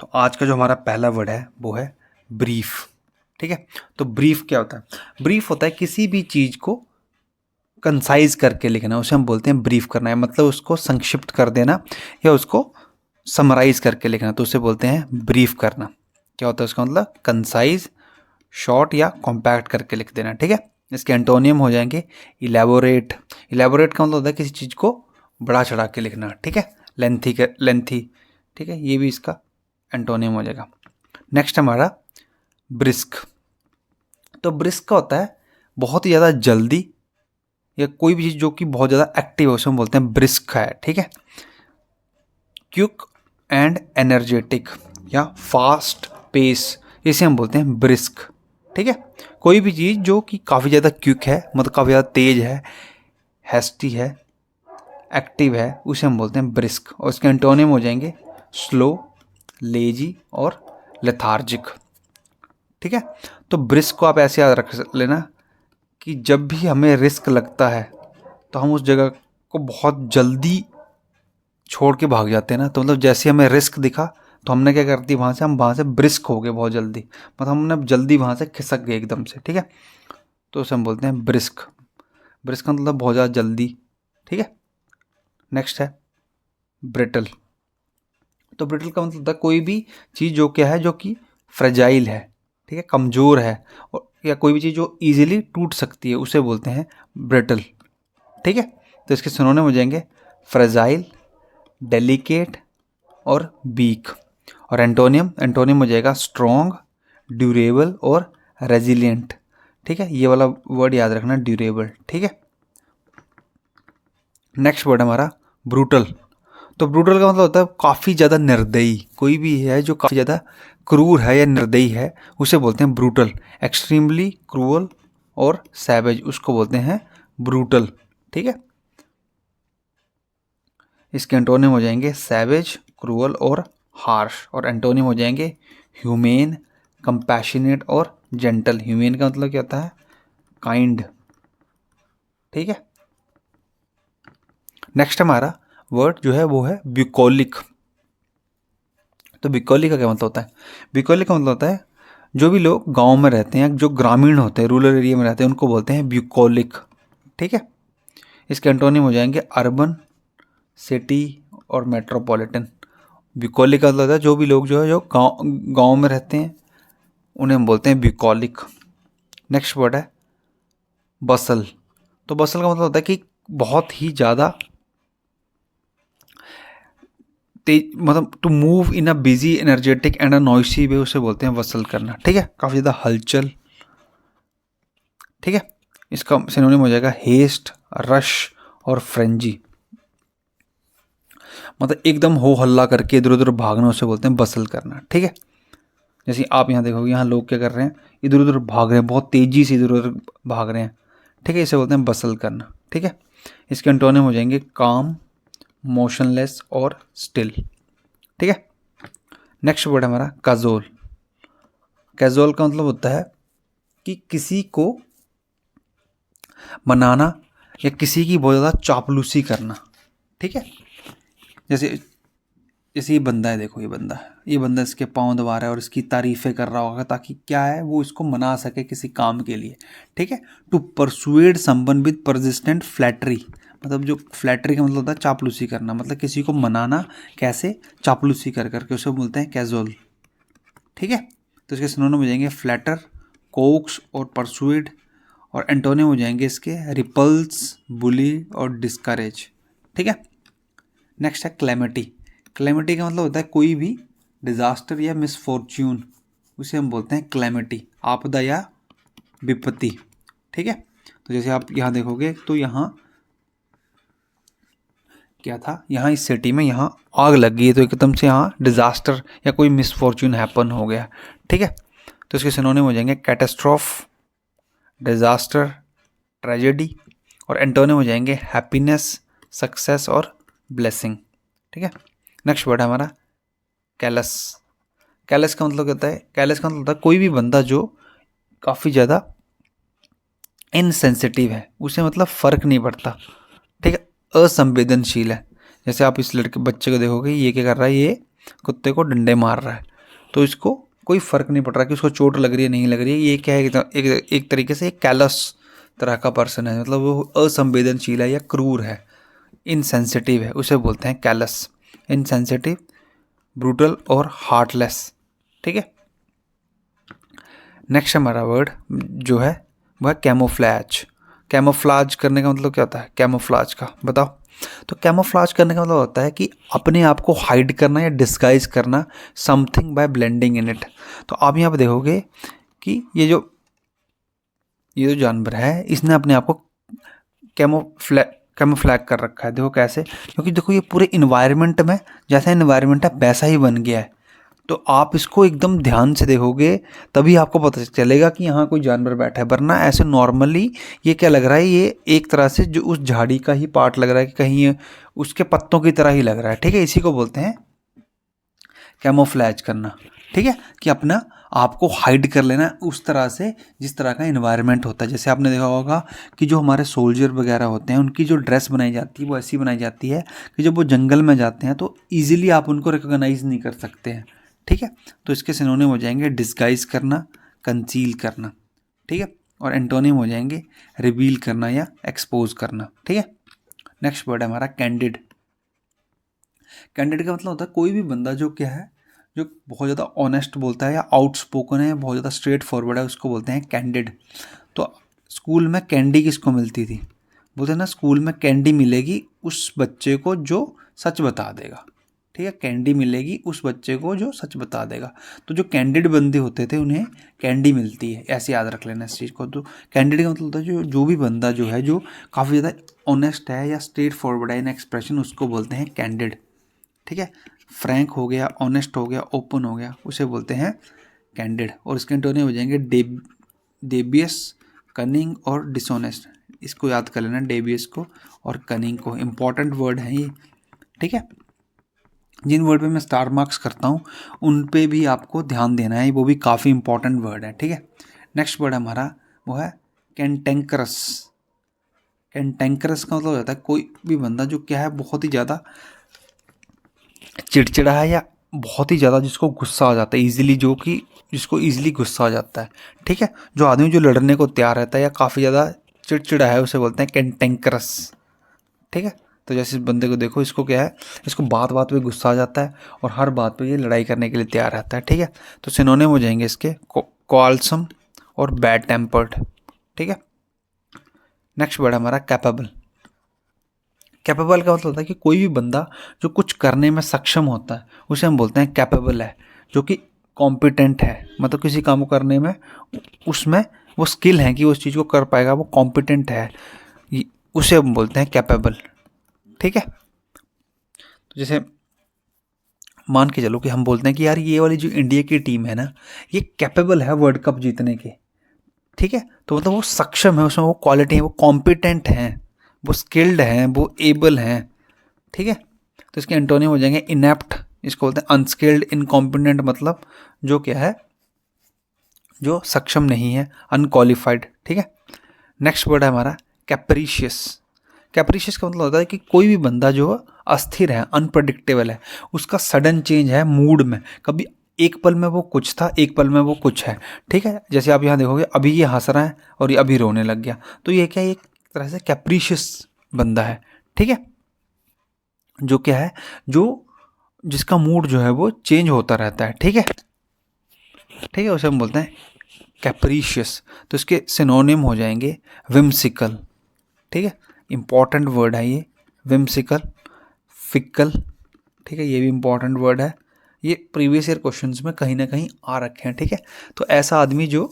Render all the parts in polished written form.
तो आज का जो हमारा पहला वर्ड है वो है ब्रीफ। ठीक है, तो ब्रीफ क्या होता है? ब्रीफ होता है किसी भी चीज़ को कंसाइज करके लिखना, उसे हम बोलते हैं ब्रीफ करना है, मतलब उसको संक्षिप्त कर देना या उसको समराइज करके लिखना, तो उसे बोलते हैं ब्रीफ करना। क्या होता है उसका मतलब? कंसाइज, शॉर्ट या कॉम्पैक्ट करके लिख देना। ठीक है, इसके एंटोनियम हो जाएंगे इलेबोरेट। इलेबोरेट का मतलब होता है किसी चीज़ को बढ़ा चढ़ा के लिखना। ठीक है, लेंथी। ठीक है, ये भी इसका एंटोनियम हो जाएगा। नेक्स्ट हमारा ब्रिस्क। तो ब्रिस्क का होता है बहुत ही ज़्यादा जल्दी या कोई भी चीज़ जो कि बहुत ज़्यादा एक्टिव है उसे हम बोलते हैं ब्रिस्क है। ठीक है, क्विक एंड एनर्जेटिक या फास्ट पेस, इसे हम बोलते हैं ब्रिस्क। ठीक है, कोई भी चीज़ जो कि काफ़ी ज़्यादा क्विक है, मतलब काफ़ी ज़्यादा तेज है, हैस्टी है, एक्टिव है, उसे हम बोलते हैं ब्रिस्क। और इसके एंटोनिम हो जाएंगे स्लो, लेजी और लेथार्जिक। ठीक है, तो ब्रिस्क को आप ऐसे याद रख लेना कि जब भी हमें रिस्क लगता है तो हम उस जगह को बहुत जल्दी छोड़ के भाग जाते हैं ना। तो मतलब जैसे हमें रिस्क दिखा तो हमने क्या कर दी, हम वहाँ से ब्रिस्क हो गए बहुत जल्दी, मतलब हमने जल्दी वहाँ से खिसक गए एकदम से। ठीक है, तो उसे हम बोलते हैं ब्रिस्क। ब्रिस्क का मतलब बहुत ज़्यादा जल्दी। ठीक है, नेक्स्ट है ब्रिटल। तो ब्रिटल का मतलब होता है कोई भी चीज़ जो क्या है, जो कि फ्रेजाइल है, ठीक है, कमज़ोर है, और या कोई भी चीज़ जो इजीली टूट सकती है उसे बोलते हैं ब्रिटल। ठीक है, तो इसके सिनोनिम हो जाएंगे फ्रेजाइल, डेलिकेट और वीक। और एंटोनियम हो जाएगा स्ट्रॉन्ग, ड्यूरेबल और रेजिलियंट। ठीक है, ये वाला वर्ड याद रखना, ड्यूरेबल। ठीक है, नेक्स्ट वर्ड हमारा ब्रूटल। तो ब्रूटल का मतलब होता है काफ़ी ज़्यादा निर्दयी। कोई भी है जो काफ़ी ज़्यादा क्रूर है या निर्दयी है उसे बोलते हैं ब्रूटल। एक्सट्रीमली क्रूअल और सैवेज, उसको बोलते हैं ब्रूटल। ठीक है, इसके एंटोनिम हो जाएंगे सैवेज, क्रूअल और हार्श। और एंटोनिम हो जाएंगे ह्यूमेन, कंपैशनेट और जेंटल। ह्यूमेन का मतलब क्या होता है? काइंड। ठीक है, नेक्स्ट हमारा वर्ड जो है वो है ब्यूकोलिक। तो ब्यूकोलिक का क्या मतलब होता है? ब्यूकोलिक का मतलब होता है जो भी लोग गांव में रहते हैं, जो ग्रामीण होते हैं, रूरल एरिया में रहते हैं, उनको बोलते हैं ब्यूकोलिक। ठीक है, इसके एंटोनिम हो जाएंगे अर्बन, सिटी और मेट्रोपॉलिटन। ब्यूकोलिक का मतलब होता है जो भी लोग जो गांव में रहते हैं उन्हें हम बोलते हैं ब्यूकोलिक। नेक्स्ट वर्ड है बसल। तो बसल का मतलब होता है कि बहुत ही ज़्यादा तेज, मतलब to move in a busy, energetic and a noisy way, उसे बोलते हैं वसल करना। ठीक है, काफ़ी ज़्यादा हलचल। ठीक है, इसका सिनोनिम हो जाएगा हेस्ट, रश और फ्रेंजी। मतलब एकदम हो हल्ला करके इधर उधर भागना, उसे बोलते हैं बसल करना। ठीक है, जैसे आप यहाँ देखोगे, यहाँ लोग क्या कर रहे हैं, इधर उधर भाग रहे हैं, बहुत तेज़ी से इधर उधर भाग रहे हैं। ठीक है, इसे बोलते हैं बसल करना। ठीक है, इसके एंटोनिम हो जाएंगे काम, मोशनलेस और स्टिल। ठीक है, नेक्स्ट वर्ड हमारा काजोल। कैजुअल का मतलब होता है कि किसी को मनाना या किसी की बहुत ज़्यादा चापलूसी करना। ठीक है, जैसे जैसे ये बंदा है, देखो ये बंदा इसके पाँव दबा रहा है और इसकी तारीफ़ें कर रहा होगा ताकि क्या है, वो इसको मना सके किसी काम के लिए। ठीक है, to persuade someone with persistent flattery. मतलब जो फ्लैटरी का मतलब होता है चापलूसी करना, मतलब किसी को मनाना कैसे, चापलूसी कर करके, उसे बोलते हैं कैजुअल। ठीक है, तो इसके सिनोनिम हो जाएंगे फ्लैटर, कोक्स और परसुएड। और एंटोनिम हो जाएंगे इसके रिपल्स, बुली और डिस्करेज। ठीक है, नेक्स्ट है क्लेमिटी। क्लेमिटी का मतलब होता है कोई भी डिजास्टर या मिसफॉर्च्यून, उसे हम बोलते हैं क्लेमिटी, आपदा या विपत्ति। ठीक है, तो जैसे आप यहाँ देखोगे तो यहाँ क्या था, यहाँ इस सिटी में यहाँ आग लग गई है, तो एकदम से यहाँ डिजास्टर या कोई मिसफॉर्च्यून हैपन हो गया। ठीक है, तो इसके सिनोनिम हो जाएंगे कैटास्ट्रॉफ, डिजास्टर, ट्रेजेडी। और एंटोनिम हो जाएंगे हैप्पीनेस, सक्सेस और ब्लेसिंग। ठीक है, नेक्स्ट वर्ड है हमारा कैलस। कैलस का मतलब होता है, कैलस का मतलब होता है कोई भी बंदा जो काफ़ी ज़्यादा इनसेंसिटिव है, उसे मतलब फ़र्क नहीं पड़ता। ठीक है, असंवेदनशील है। जैसे आप इस लड़के बच्चे को देखोगे, ये क्या कर रहा है, ये कुत्ते को डंडे मार रहा है। तो इसको कोई फ़र्क नहीं पड़ रहा कि उसको चोट लग रही है नहीं लग रही है। ये क्या है, एक तरीके से एक कैलस तरह का पर्सन है, मतलब वो असंवेदनशील है या क्रूर है, इनसेंसिटिव है, उसे बोलते हैं कैलस, इनसेंसिटिव, ब्रूटल और हार्टलेस। ठीक है। नेक्स्ट हमारा वर्ड जो है वह है कैमोफ्लैज। कैमोफ्लाज करने का मतलब क्या होता है, कैमोफ्लाज का बताओ। तो कैमोफ्लाज करने का मतलब होता है कि अपने आप को हाइड करना या डिस्गाइज करना, something bye blending in it. तो आप यहाँ पे देखोगे कि ये जो जानवर है इसने अपने आप को कैमोफ्लैग कर रखा है। देखो कैसे, क्योंकि देखो ये पूरे इन्वायरमेंट में, जैसा इन्वायरमेंट है वैसा ही बन गया है। तो आप इसको एकदम ध्यान से देखोगे तभी आपको पता चलेगा कि यहाँ कोई जानवर बैठा है, वरना ऐसे नॉर्मली ये क्या लग रहा है, ये एक तरह से जो उस झाड़ी का ही पार्ट लग रहा है कि कहीं ये उसके पत्तों की तरह ही लग रहा है। ठीक है, इसी को बोलते हैं कैमोफ्लैज करना। ठीक है, कि अपना आपको हाइड कर लेना उस तरह से जिस तरह का इन्वायरमेंट होता है। जैसे आपने देखा होगा कि जो हमारे सोल्जर वगैरह होते हैं उनकी जो ड्रेस बनाई जाती है वो ऐसी बनाई जाती है कि जब वो जंगल में जाते हैं तो ईजिली आप उनको रिकॉग्नाइज नहीं कर सकते हैं। ठीक है, तो इसके सिनोनिम हो जाएंगे डिस्गाइज करना, कंसील करना। ठीक है, और एंटोनिम हो जाएंगे रिवील करना या एक्सपोज करना। ठीक है, नेक्स्ट वर्ड है हमारा कैंडिड। कैंडिड का मतलब होता है कोई भी बंदा जो क्या है, जो बहुत ज़्यादा ऑनेस्ट बोलता है या आउटस्पोकन है, बहुत ज़्यादा स्ट्रेट फॉरवर्ड है, उसको बोलते हैं कैंडिड। तो स्कूल में कैंडी किसको मिलती थी, बोलते हैं ना स्कूल में कैंडी मिलेगी उस बच्चे को जो सच बता देगा। ठीक है, कैंडी मिलेगी उस बच्चे को जो सच बता देगा। तो जो कैंडिड बंदे होते थे उन्हें कैंडी मिलती है, ऐसे याद रख लेना इस चीज़ को। तो कैंडिड का मतलब होता है जो भी बंदा जो है जो काफ़ी ज़्यादा ऑनेस्ट है या स्ट्रेट फॉरवर्ड है इन एक्सप्रेशन, उसको बोलते हैं कैंडिड। ठीक है, फ्रैंक हो गया, ऑनेस्ट हो गया, ओपन हो गया, उसे बोलते हैं कैंडिड। और इसके एंटोनिम हो जाएंगे डेबियस, कनिंग और डिसऑनेस्ट। इसको याद कर लेना, डेबियस को और कनिंग को, इंपॉर्टेंट वर्ड है ये। ठीक है, जिन वर्ड पे मैं स्टार मार्क्स करता हूँ उन पे भी आपको ध्यान देना है, वो भी काफ़ी इंपॉर्टेंट वर्ड है। ठीक है, नेक्स्ट वर्ड हमारा वो है कैंटेंकरस। कैंटेंकरस का मतलब होता है कोई भी बंदा जो क्या है बहुत ही ज़्यादा चिड़चिड़ा है या बहुत ही ज़्यादा जिसको गुस्सा आ जाता है ईजिली, जो कि जिसको ईजिली गुस्सा आ जाता है। ठीक है, जो आदमी जो लड़ने को तैयार रहता है या काफ़ी ज़्यादा चिड़चिड़ा है उसे बोलते हैं कैंटेंकरस। ठीक है, तो जैसे इस बंदे को देखो, इसको क्या है, इसको बात बात पे गुस्सा आ जाता है और हर बात पे ये लड़ाई करने के लिए तैयार रहता है। ठीक है, तो सिनोनिम हो जाएंगे इसके क्वालसम और बैड टेम्पर्ड। ठीक है, नेक्स्ट वर्ड हमारा कैपेबल। कैपेबल का मतलब होता है कि कोई भी बंदा जो कुछ करने में सक्षम होता है उसे हम बोलते हैं कैपेबल है, जो कि कॉम्पिटेंट है, मतलब किसी काम को करने में उसमें वो स्किल है कि वो उस चीज़ को कर पाएगा, वो कॉम्पिटेंट है, उसे हम बोलते हैं कैपेबल। ठीक है, तो जैसे मान के चलो कि हम बोलते हैं कि यार ये वाली जो इंडिया की टीम है ना, ये कैपेबल है वर्ल्ड कप जीतने के। ठीक है, तो मतलब वो सक्षम है, उसमें वो क्वालिटी है, वो कॉम्पिटेंट हैं, वो स्किल्ड हैं, वो एबल हैं। ठीक है, तो इसके एंटोनिम हो जाएंगे इनएप्ट, इसको बोलते हैं अनस्किल्ड, इनकॉम्पिटेंट मतलब जो क्या है, जो सक्षम नहीं है, अनक्वालिफाइड। ठीक है, नेक्स्ट वर्ड है हमारा कैप्रीशियस। कैप्रीशियस का मतलब होता है कि कोई भी बंदा जो अस्थिर है, अनप्रडिक्टेबल है, उसका सडन चेंज है मूड में, कभी एक पल में वो कुछ था, एक पल में वो कुछ है। ठीक है, जैसे आप यहाँ देखोगे अभी ये हंस रहा है और ये अभी रोने लग गया, तो ये क्या है, एक तरह से कैप्रीशियस बंदा है। ठीक है, जो क्या है, जो जिसका मूड जो है वो चेंज होता रहता है। ठीक है, ठीक है, उसे हम बोलते हैं कैप्रीशियस। तो इसके सिनोनिम हो जाएंगे विम्सिकल। ठीक है, इंपॉर्टेंट वर्ड है ये, विम्सिकल, फिक्कल। ठीक है, ये भी इंपॉर्टेंट वर्ड है, ये प्रीवियस ईयर क्वेश्चंस में कहीं ना कहीं आ रखे हैं। ठीक है, तो ऐसा आदमी जो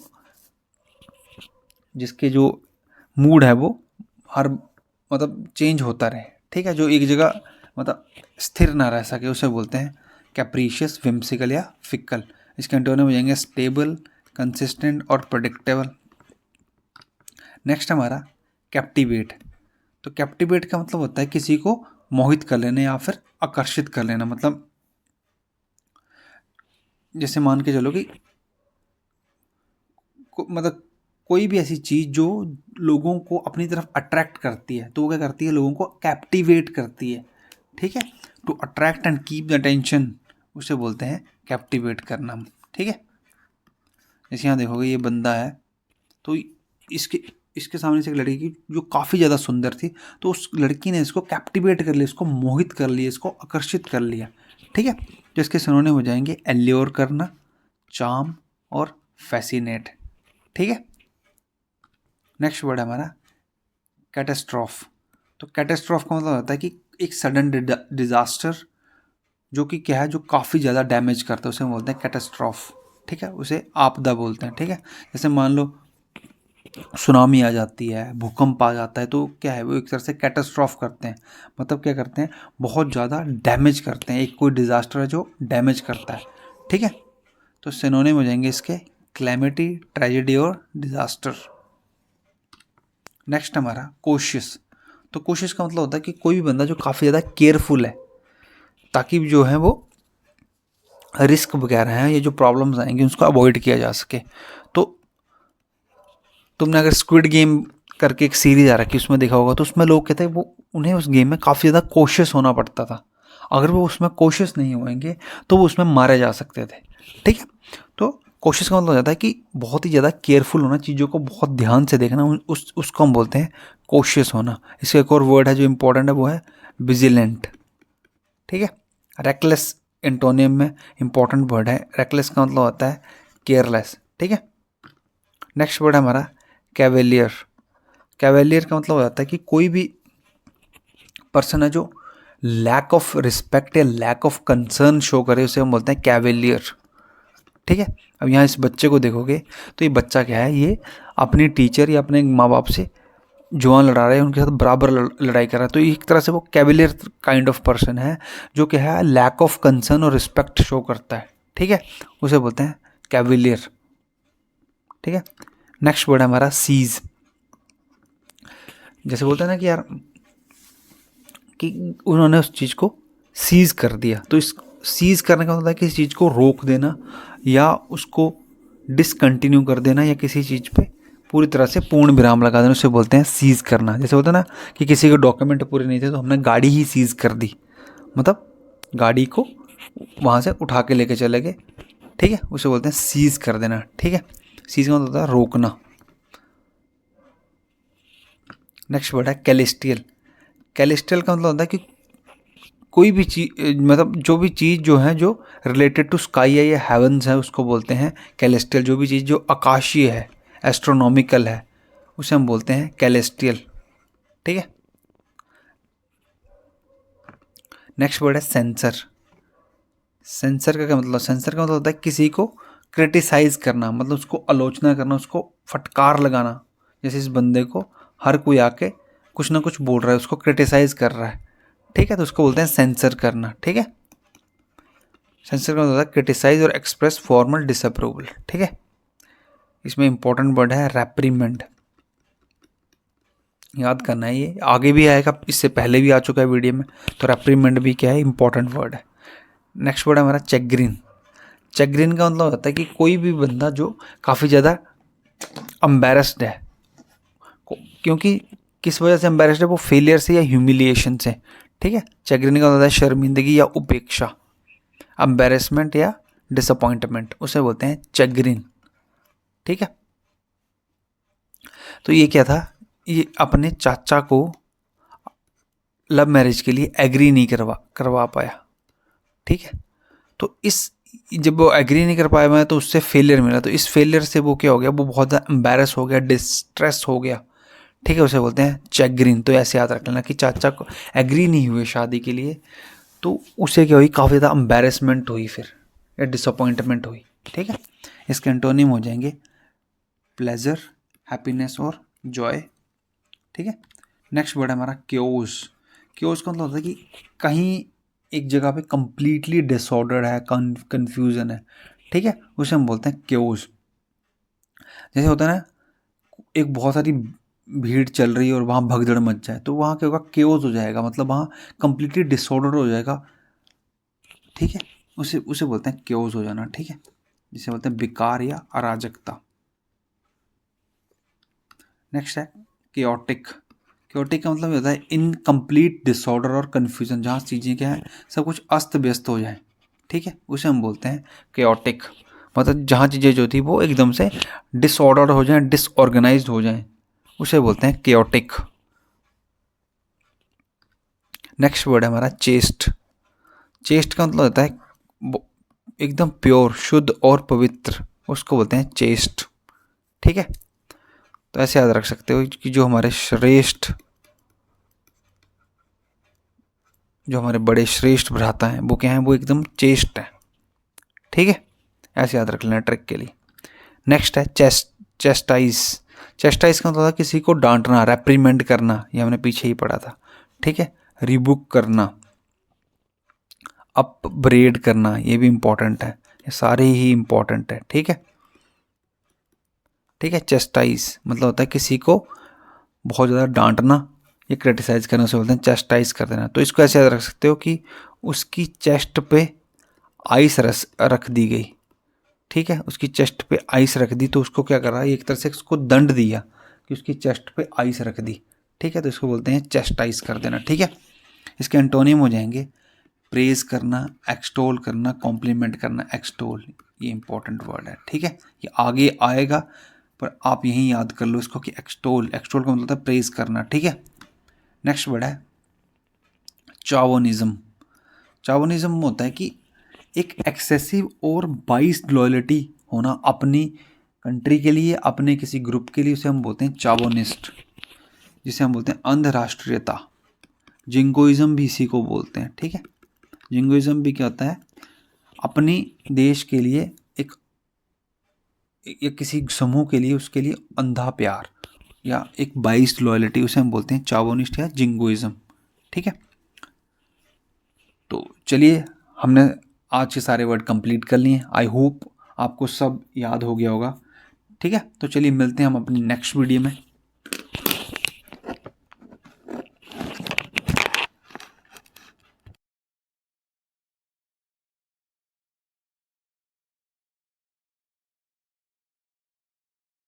जिसके जो मूड है वो हर मतलब चेंज होता रहे। ठीक है, जो एक जगह मतलब स्थिर ना रह सके उसे बोलते हैं कैप्रीशियस, विम्सिकल या फिक्कल। इसके एंटोनिम हो जाएंगे स्टेबल, कंसिस्टेंट और प्रेडिक्टेबल। नेक्स्ट हमारा कैप्टिवेट। तो कैप्टिवेट का मतलब होता है किसी को मोहित कर लेना या फिर आकर्षित कर लेना। मतलब जैसे मान के चलो कि मतलब कोई भी ऐसी चीज़ जो लोगों को अपनी तरफ अट्रैक्ट करती है, तो वो क्या करती है, लोगों को कैप्टिवेट करती है। ठीक है, to attract and keep the attention, उसे बोलते हैं कैप्टिवेट करना। ठीक है। जैसे यहाँ देखोगे ये बंदा है, तो इसके सामने से एक लड़की की जो काफ़ी ज़्यादा सुंदर थी, तो उस लड़की ने इसको कैप्टिवेट कर लिया, इसको मोहित कर लिया, इसको आकर्षित कर लिया। ठीक है, तो इसके सिनोनिम हो जाएंगे एल्योर करना, चार्म और फैसिनेट। ठीक है। नेक्स्ट वर्ड है हमारा कैटास्ट्रॉफ। तो कैटास्ट्रॉफ का मतलब होता है कि एक सडन डिजास्टर जो कि क्या है, जो काफ़ी ज़्यादा डैमेज करता है, उसे हम बोलते हैं कैटास्ट्रॉफ। ठीक है, उसे आपदा बोलते हैं। ठीक है, जैसे मान लो सुनामी आ जाती है, भूकंप आ जाता है, तो क्या है वो एक तरह से कैटास्ट्रॉफ करते हैं। मतलब क्या करते हैं, बहुत ज़्यादा डैमेज करते हैं, एक कोई डिज़ास्टर है जो डैमेज करता है। ठीक है, तो सिनोनिम हो जाएंगे इसके क्लैमिटी, ट्रेजेडी और डिज़ास्टर। नेक्स्ट हमारा कोशियस। तो कोशियस का मतलब होता है कि कोई भी बंदा जो काफ़ी ज़्यादा केयरफुल है, ताकि जो है वो रिस्क वगैरह हैं, ये जो प्रॉब्लम्स आएंगे उसको अवॉइड किया जा सके। तो तुमने अगर स्क्विड गेम करके एक सीरीज आ रखी उसमें देखा होगा, तो उसमें लोग कहते हैं वो उन्हें उस गेम में काफ़ी ज़्यादा कोशियस होना पड़ता था। अगर वो उसमें कोशियस नहीं होंगे तो वो उसमें मारे जा सकते थे। ठीक है, तो कोशिश का मतलब हो जाता है कि बहुत ही ज़्यादा केयरफुल होना, चीज़ों को बहुत ध्यान से देखना, उसको हम बोलते हैं कोशियस होना। इसका एक और वर्ड है जो इम्पोर्टेंट है, वो है विजिलेंट। ठीक है, रेकलेस एंटोनियम में इंपॉर्टेंट वर्ड है। रेकलेस का मतलब होता है केयरलेस। ठीक है, नेक्स्ट वर्ड है हमारा कैवेलियर। कैवेलियर का मतलब हो जाता है कि कोई भी पर्सन है जो लैक ऑफ रिस्पेक्ट या लैक ऑफ कंसर्न शो करे, उसे हम बोलते हैं कैवेलियर। ठीक है, अब यहाँ इस बच्चे को देखोगे तो ये बच्चा क्या है, ये अपनी टीचर या अपने माँ बाप से जुआन लड़ा रहे हैं, उनके साथ बराबर लड़ाई कर रहा है। तो एक तरह से वो कैवेलियर काइंड ऑफ पर्सन है, जो क्या है लैक ऑफ कंसर्न और रिस्पेक्ट शो करता है। ठीक है, उसे बोलते हैं कैवेलियर। ठीक है, नेक्स्ट वर्ड है हमारा सीज। जैसे बोलते हैं ना कि यार कि उन्होंने उस चीज़ को सीज कर दिया, तो इस सीज करने का मतलब है किसी चीज़ को रोक देना या उसको डिसकंटिन्यू कर देना या किसी चीज़ पे पूरी तरह से पूर्ण विराम लगा देना, उसे बोलते हैं सीज करना। जैसे होता है ना कि किसी के डॉक्यूमेंट पूरे नहीं थे तो हमने गाड़ी ही सीज कर दी, मतलब गाड़ी को वहाँ से उठा के लेके चले गए। ठीक है, उसे बोलते हैं सीज कर देना। ठीक है, सीज का मतलब होता है रोकना। नेक्स्ट वर्ड है कैलेस्टियल। कैलेस्टियल का मतलब होता है कि कोई भी चीज़, मतलब जो भी चीज़ जो है जो रिलेटेड टू स्काई है या हेवंस है, उसको बोलते हैं कैलेस्टियल। जो भी चीज़ जो आकाशीय है, एस्ट्रोनॉमिकल है, उसे हम बोलते हैं कैलेस्टियल। ठीक है, नेक्स्ट वर्ड है सेंसर। सेंसर का क्या मतलब, सेंसर का मतलब होता है किसी को क्रिटिसाइज करना, मतलब उसको आलोचना करना, उसको फटकार लगाना। जैसे इस बंदे को हर कोई आके कुछ ना कुछ बोल रहा है, उसको क्रिटिसाइज कर रहा है। ठीक है, तो उसको बोलते हैं सेंसर करना। ठीक है, सेंसर का मतलब होता है क्रिटिसाइज और एक्सप्रेस फॉर्मल डिसअप्रूवल। ठीक है, इसमें इंपॉर्टेंट वर्ड है रेप्रीमेंड। याद करना है, ये आगे भी आएगा, इससे पहले भी आ चुका है वीडियो में। तो रेप्रीमेंड भी क्या है, इंपॉर्टेंट वर्ड है। नेक्स्ट वर्ड है हमारा चेग्रीन। चेग्रीन का मतलब होता है कि कोई भी बंदा जो काफ़ी ज़्यादा एम्बैरेस्ड है, क्योंकि किस वजह से एम्बैरेस्ड है, वो फेलियर से या ह्यूमिलिएशन से। ठीक है, चेग्रीन का मतलब होता है शर्मिंदगी या उपेक्षा, एम्बैरेसमेंट या डिसअपॉइंटमेंट, उसे बोलते हैं चेग्रीन। ठीक है, तो ये क्या था, ये अपने चाचा को लव मैरिज के लिए एग्री नहीं करवा पाया। ठीक है, तो इस जब वो एग्री नहीं कर पाया मैं, तो उससे फेलियर मिला, तो इस फेलियर से वो क्या हो गया, वो बहुत ज़्यादा एम्बैरस हो गया, डिस्ट्रेस हो गया। ठीक है, उसे बोलते हैं चेग्रीन। तो ऐसे याद रख लेना कि चाचा को एग्री नहीं हुए शादी के लिए, तो उसे क्या हुई, काफ़ी ज़्यादा एम्बैरेसमेंट हुई फिर, या डिसअपॉइंटमेंट हुई। ठीक है, इसके एंटोनिम हो जाएंगे प्लेजर, हैप्पीनेस और जॉय। ठीक है, नेक्स्ट वर्ड है हमारा क्योस। क्योस का मतलब होता है कि कहीं एक जगह पे कंप्लीटली डिसऑर्डर है, कंफ्यूजन है। ठीक है, उसे हम बोलते हैं क्योस। जैसे होता है ना, एक बहुत सारी भीड़ चल रही है और वहाँ भगदड़ मच जाए, तो वहाँ क्या होगा, क्योस हो जाएगा, मतलब वहाँ कंप्लीटली डिसऑर्डर हो जाएगा। ठीक है, उसे उसे बोलते हैं क्योस हो जाना। ठीक है, जिसे बोलते हैं विकार या अराजकता। नेक्स्ट है केओटिक। केओटिक का मतलब होता है इनकम्प्लीट डिसऑर्डर और कन्फ्यूजन, जहाँ चीज़ें क्या है, सब कुछ अस्त व्यस्त हो जाए। ठीक है, उसे हम बोलते हैं केओटिक। मतलब जहाँ चीज़ें जो थी वो एकदम से डिसऑर्डर हो जाएं, डिसऑर्गेनाइज्ड हो जाएं, उसे बोलते हैं केओटिक। नेक्स्ट वर्ड है हमारा चेस्ट। चेस्ट का मतलब होता है एकदम प्योर, शुद्ध और पवित्र, उसको बोलते हैं चेस्ट। ठीक है, तो ऐसे याद रख सकते हो कि जो हमारे बड़े श्रेष्ठ भ्राता हैं वो क्या है, वो एकदम चेस्ट है। ठीक है, ऐसे याद रख लेना ट्रिक के लिए। नेक्स्ट है चेस्टाइज। चेस्टाइज का मतलब किसी को डांटना, रेप्रीमेंड करना, ये हमने पीछे ही पढ़ा था। ठीक है, रिबुक करना, अपब्रेड करना, ये भी इंपॉर्टेंट है, ये सारे ही इंपॉर्टेंट है। ठीक है, ठीक है। चेस्टाइज मतलब होता है किसी को बहुत ज़्यादा डांटना या क्रिटिसाइज करना, से बोलते हैं चेस्टाइज कर देना। तो इसको ऐसे याद रख सकते हो कि उसकी चेस्ट पे आइस रख दी गई। ठीक है, उसकी चेस्ट पे आइस रख दी, तो उसको क्या कर रहा है, एक तरह से उसको दंड दिया कि उसकी चेस्ट पे आइस रख दी। ठीक है, तो इसको बोलते हैं चेस्टाइज कर देना। ठीक है, इसके एंटोनिम हो जाएंगे प्रेज करना, एक्सटोल करना, कॉम्प्लीमेंट करना। एक्सटोल ये इंपॉर्टेंट वर्ड है। ठीक है, ये आगे आएगा पर आप यहीं याद कर लो इसको कि एक्सटोल का मतलब है प्रेज करना। ठीक है, नेक्स्ट वर्ड है चावोनिज्म। चावोनिज्म होता है कि एक एक्सेसिव और बाइस्ड लॉयल्टी होना अपनी कंट्री के लिए, अपने किसी ग्रुप के लिए, उसे हम बोलते हैं चावोनिस्ट, जिसे हम बोलते हैं अंधराष्ट्रीयता। जिंगोइज्म भी इसी को बोलते हैं। ठीक है, जिंगोइज्म भी क्या होता है, अपनी देश के लिए एक या किसी समूह के लिए, उसके लिए अंधा प्यार या एक बाइस्ड लॉयल्टी, उसे हम बोलते हैं चावोनिस्ट या जिंगोइज्म। ठीक है, तो चलिए हमने आज के सारे वर्ड कंप्लीट कर लिए। आई होप आपको सब याद हो गया होगा। ठीक है, तो चलिए मिलते हैं हम अपनी नेक्स्ट वीडियो में।